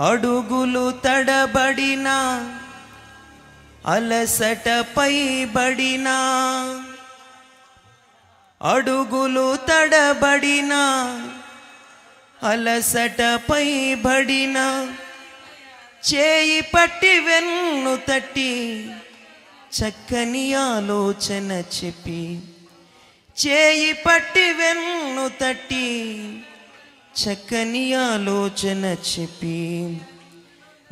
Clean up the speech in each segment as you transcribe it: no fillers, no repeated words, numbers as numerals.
అడుగులు తడబడిన అలసటపై బడిన అడుగులు తడబడిన అలసటపై బడిన చేయి పట్టి వెన్ను తట్టి చక్కని ఆలోచన చెప్పి చేయి పట్టి వెన్ను తట్టి చక్కని ఆలోచన చెప్పి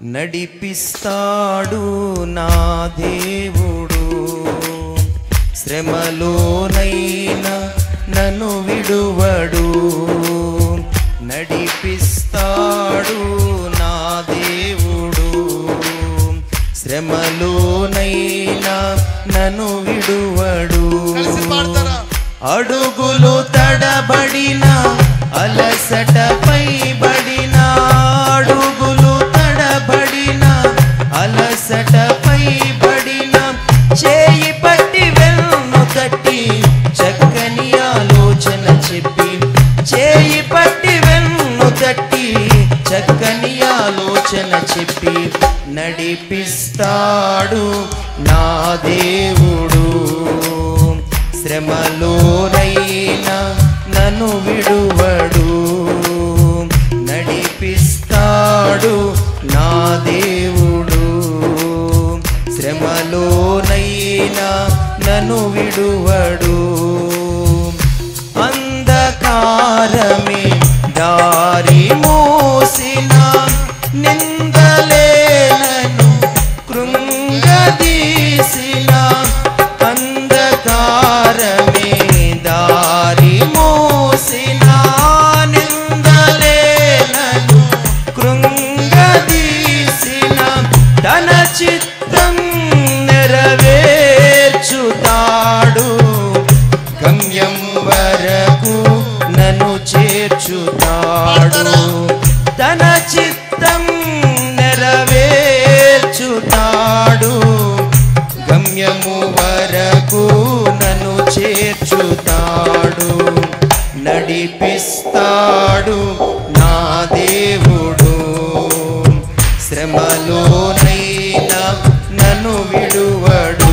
నడిపిస్తాడు నా దేవుడు శ్రమలోనైనా నన్ను విడువడు నడిపిస్తాడు నా దేవుడు శ్రమలోనైనా నన్ను విడువడు అడుగులు తడబడిన అలసటపై బడిన అడుగులు తడబడిన అలసటపై బడిన చేయి పట్టి వెన్ను తట్టి చక్కని ఆలోచన చెప్పి చేయి పట్టి వెన్ను తట్టి చక్కని ఆలోచన చెప్పి నడిపిస్తాడు నా దేవుడు శ్రమలోనైనా నన్ను విడువడు నడిపిస్తాడు నా దేవుడు శ్రమలోనైనా నన్ను విడువడు అంధకారమే దారి మూసిన నిందలే నన్ను కృంగదీసిన అంధకారమే దారి మూసిన నిందలే నన్ను కృంగదీసిన తన చిత్తం నెరవేర్చుతాడు గమ్యం వరకు నన్ను చేర్చుతాడు తన చిత్తం నెరవేర్చుతాడు గమ్యము వరకు నన్ను చేర్చుతాడు నడిపిస్తాడు నా దేవుడు శ్రమలోనైనా నన్ను విడువడు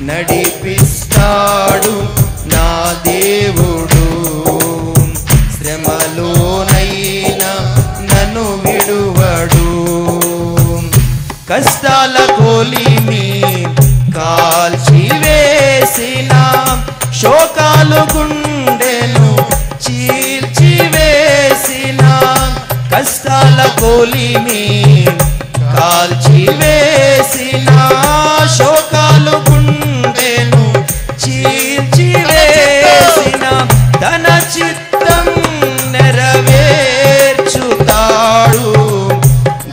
నడిపిస్తాడు నా దేవుడు శ్రమలోనైనా నన్ను విడువడు కష్టాల కొలిమి కాల్చివేసిన శోకాలు గుండెను చీల్చివేసిన కష్టాల కొలిమి కాల్చివేసిన శోకాలు గుండెను చీల్చివేసిన తన చిత్తం నెరవేర్చుతాడు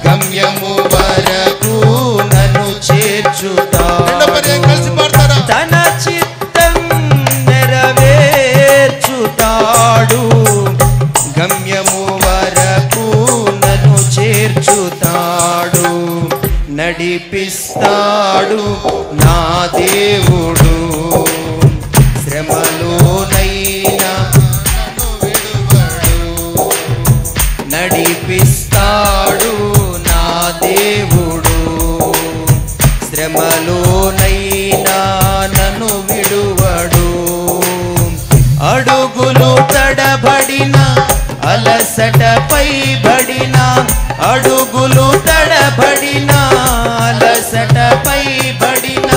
గమ్యము వరకు నన్ను చేర్చుతాడు తన చిత్తం నెరవేర్చుతాడు గమ్యము వరకు నన్ను చేర్చుతాడు నడిపిస్తాడు నా దేవుడు శ్రమలోనైనా నడిపిస్తాడు నా దేవుడు శ్రమలోనైనా నన్ను విడువడు అడుగులు తడబడిన అలసటపై బడిన అడుగులు తడబడిన అలసటపై బడిన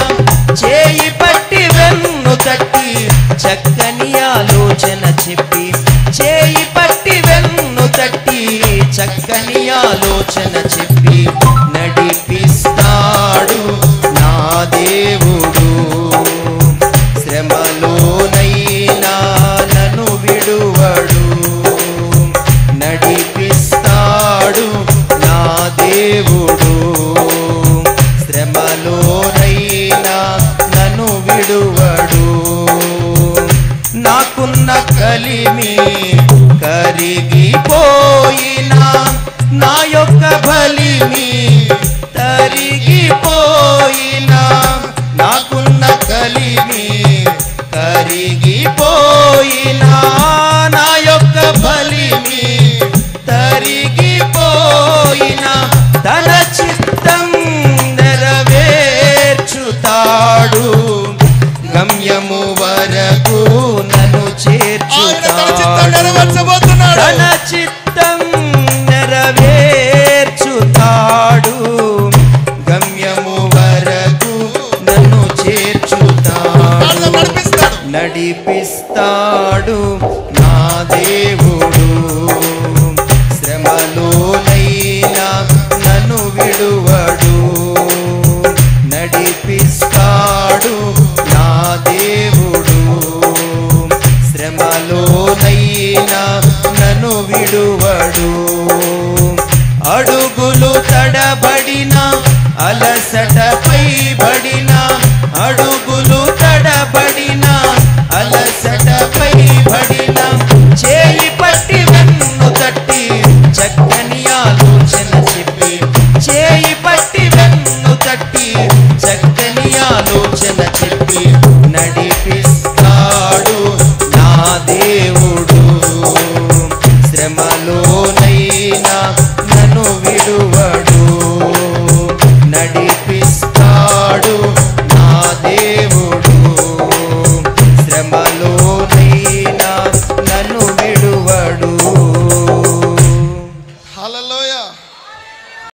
చేయి పట్టి వెన్ను తట్టి చక్కని ఆలోచన చెప్పి చేయి పట్టి వెన్ను తట్టి చక్కని ఆలోచన చెప్పి నడిపిస్తాడు నా దేవుడు శ్రమలోనైనా నన్ను విడువడు నడిపిస్తాడు నా దేవుడు శ్రమలోనైనా నన్ను విడువడు నాకున్న కలిమి కరిగిపోయినా నా యొక్క బలిమి తరిగిపోయినా నాకున్న కలిమి కరిగిపోయినా నా యొక్క బలిమి తరిగిపోయినా పోయినా తన చిత్తం నెరవేర్చుతాడు, గమ్యము వరకు నన్ను చేర్చుతాడు. తన చిత్తం నెరవేర్చుతాడు, గమ్యము వరకు నన్ను చేర్చుతాడు. నడిపిస్తాడు నా దేవుడు, శ్రమలోనైనా నన్ను విడువడు. నడిపిస్తాడు నా దేవుడు, శ్రమలోనైనా నన్ను విడువడు. అడుగులు తడబడిన అలసట